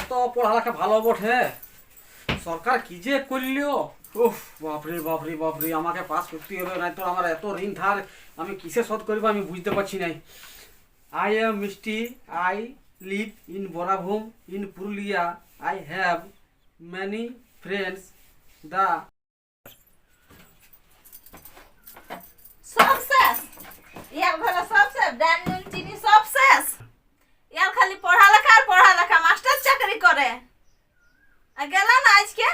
এত পড়ালেখা ভালো বটে, সরকার কি যে করলো। উফ, বাপরে বাপরে বাপরে, আমাকে পাস করতে হবে, নাই তো আমার এত ঋণ ধার আমি কিসে শোধ করবো আমি বুঝতে পারছি নাই। I am Mishti, I live in Barabhum in Purulia, I have many friends দা। সব শেষ, ইয়ার ঘরে সব শেষ, ডান নুন চিনি সব শেষ। ইয়ার খালি পড়ালেখা আর পড়ালেখা, মাস্টার চাকরি করে। আর গেল না আজকে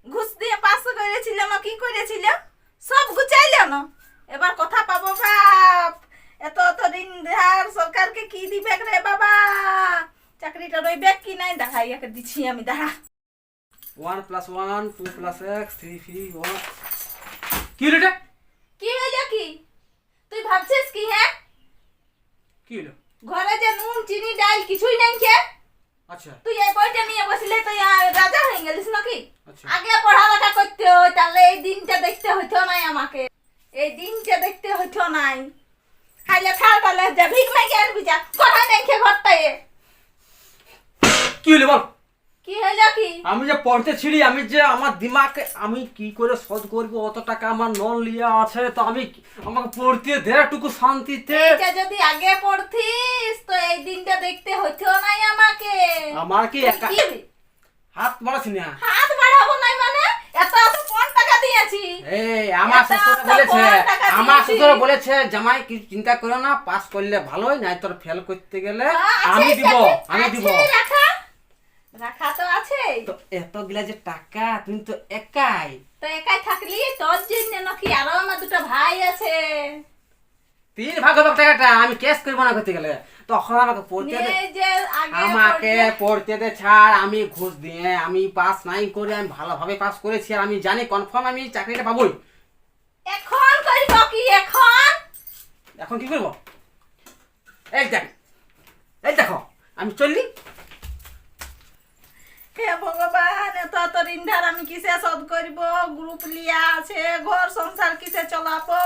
ঘুষ দিয়ে পাস করেছিল না, কি করেছিল সব গুচাইল না। এবার কথা পাবো বাপ, এত এত ঋণ ধার সরকারকে কি দিবে রে বাবা। চাকরিটা রইবে কি নাই দেখাই একে দিচ্ছি আমি, দাঁড়া। 1 + 1 2 + x 3 3 1 কি হলো এটা? কি হইল কি তুই ভাবছিস কি? হ্যাঁ, কি হলো? ঘরে যে নুন চিনি ডাল কিছুই নাই কে, আচ্ছা তুই এই বইটা নিয়ে বসলে তুই রাজা হয়ে গেলিস নাকি? আচ্ছা, আগে পড়ালেখা করতে হয়, তাহলে এই দিনটা দেখতে হইতো নাই আমাকে, এই দিনটা দেখতে হইতো নাই। খাইলে খাল তাহলে যা ভিক মাইকে আর বিজা কথা নাই খে ঘরটায়। কি হলো বল? কি হইলো কি? আমি যে পড়তেছিলি, আমি যে আমার দিমাগে আমি কি করে শোধ করবো, অত টাকা আমার লোন লিয়া আছে, তো আমি আমাকে পড়তে দে একটুকু শান্তিতে। এটা যদি আগে পড়তিস তো এই দিনটা দেখতে হইতো নাই আমাকে। আমার কি তুই একা কি হাত মারাছি না? হাত বাড়াবো নাই মানে? এত এত কোন টাকা দিয়েছি? এই আমার এটা শ্বশুর তো বলেছে, কোন টাকা আমার দিয়েছি? শ্বশুর বলেছে জামাই কি চিন্তা করো না, পাস করলে ভালোই, নাই তোর ফেল করতে গেলে আমি আছে, দিব, আছে, আমি দিব। রাখা রাখা তো আছে। তো এতগুলা যে টাকা তুমি তো একাই। তো একাই থাকলি তোর জন্য নাকি আরো আমার দুটো ভাই আছে। 3 ভাগ হবে টাকাটা, আমি ক্যাশ করবো না করতে গেলে। তখন আমাকে পড়তে দে, নিয়ে যে আগে আমাকে পড়তে- পড়তে দে ছাড়। আমি ঘুষ দিয়ে আমি পাস নাই করে আমি ভালোভাবে পাস করেছি, আর আমি জানি কনফার্ম আমি চাকরিটা পাবোই। এখন করব কি এখন? এখন কি করবো? এই দেখ, এই দেখো আমি চললি। হে ভগবান, এত এত ঋণ ধার আমি কিসে শোধ করব? গ্রুপ লিয়া আছে, ঘর সংসার কিসে চলাবো?